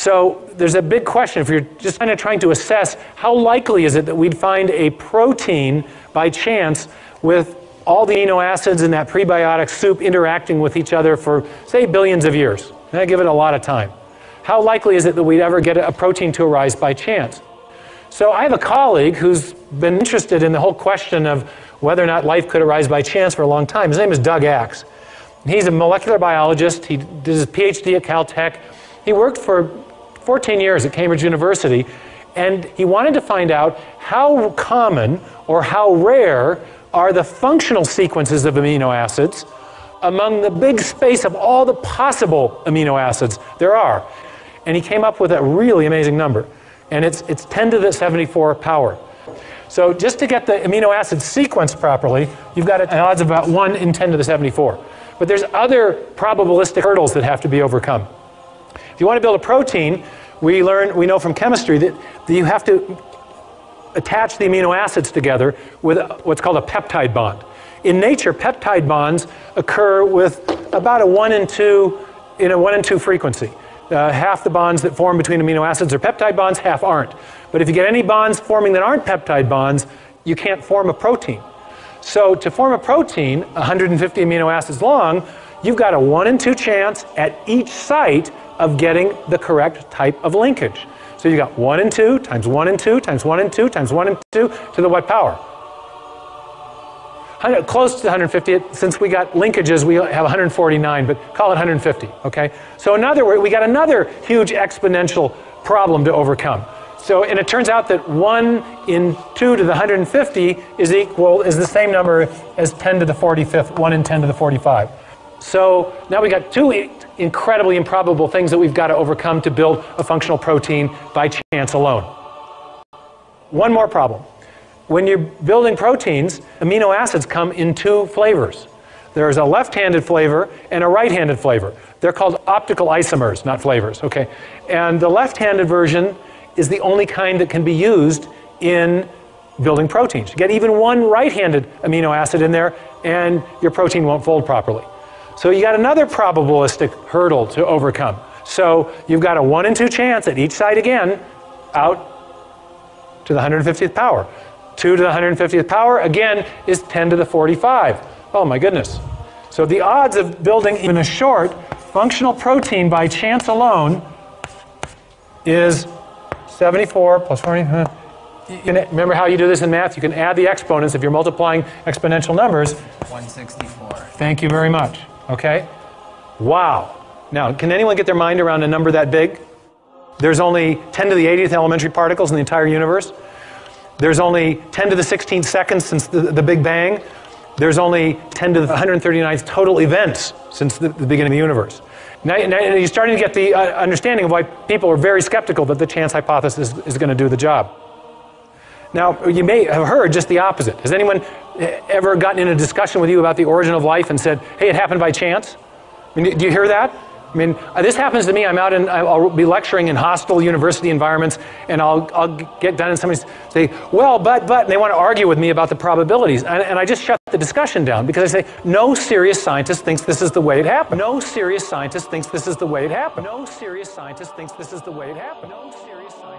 So there's a big question if you're just kind of trying to assess how likely is it that we'd find a protein by chance with all the amino acids in that prebiotic soup interacting with each other for, say, billions of years. And I give it a lot of time. How likely is it that we'd ever get a protein to arise by chance? So I have a colleague who's been interested in the whole question of whether or not life could arise by chance for a long time. His name is Doug Axe. He's a molecular biologist. He did his PhD at Caltech. He worked for 14 years at Cambridge University, and he wanted to find out how common or how rare are the functional sequences of amino acids among the big space of all the possible amino acids there are. And he came up with a really amazing number, and it's 10 to the 74 power. So just to get the amino acid sequence properly, you've got an odds of about 1 in 10 to the 74. But there's other probabilistic hurdles that have to be overcome. If you want to build a protein, we know from chemistry that you have to attach the amino acids together with what's called a peptide bond. In nature, peptide bonds occur with about a 1 in 2 in a 1 in 2 frequency. Half the bonds that form between amino acids are peptide bonds, half aren't. But if you get any bonds forming that aren't peptide bonds, you can't form a protein. So to form a protein, 150 amino acids long, you've got a 1 in 2 chance at each site of getting the correct type of linkage. So you got 1 in 2 times 1 in 2 times 1 in 2 times 1 in 2 to the what power? Close to 150. Since we got linkages, we have 149, but call it 150, okay? So in other words, we got another huge exponential problem to overcome. So, and it turns out that 1 in 2 to the 150 is the same number as 10 to the 45th, 1 in 10 to the 45. So now we got 2 incredibly improbable things that we've got to overcome to build a functional protein by chance alone. One more problem. When you're building proteins, amino acids come in 2 flavors. There's a left-handed flavor and a right-handed flavor. They're called optical isomers, not flavors, okay? And the left-handed version is the only kind that can be used in building proteins. You get even one right-handed amino acid in there and your protein won't fold properly. So you got another probabilistic hurdle to overcome. So you've got a 1 in 2 chance at each site again, out to the 150th power. 2 to the 150th power, again, is 10 to the 45. Oh my goodness. So the odds of building even a short functional protein by chance alone is 74 plus 40. Remember how you do this in math? You can add the exponents if you're multiplying exponential numbers. 164. Thank you very much. Okay? Wow. Now, can anyone get their mind around a number that big? There's only 10 to the 80th elementary particles in the entire universe. There's only 10 to the 16th seconds since the Big Bang. There's only 10 to the 139th total events since the beginning of the universe. Now you're starting to get the understanding of why people are very skeptical that the chance hypothesis is going to do the job. Now, you may have heard just the opposite. Has anyone ever gotten in a discussion with you about the origin of life and said, hey, it happened by chance? I mean, do you hear that? I mean, this happens to me. I'll be lecturing in hostile university environments, and I'll get done and somebody say, well, but, and they want to argue with me about the probabilities. And I just shut the discussion down because I say, no serious scientist thinks this is the way it happened. No serious scientist thinks this is the way it happened. No serious scientist thinks this is the way it happened. No serious scientist.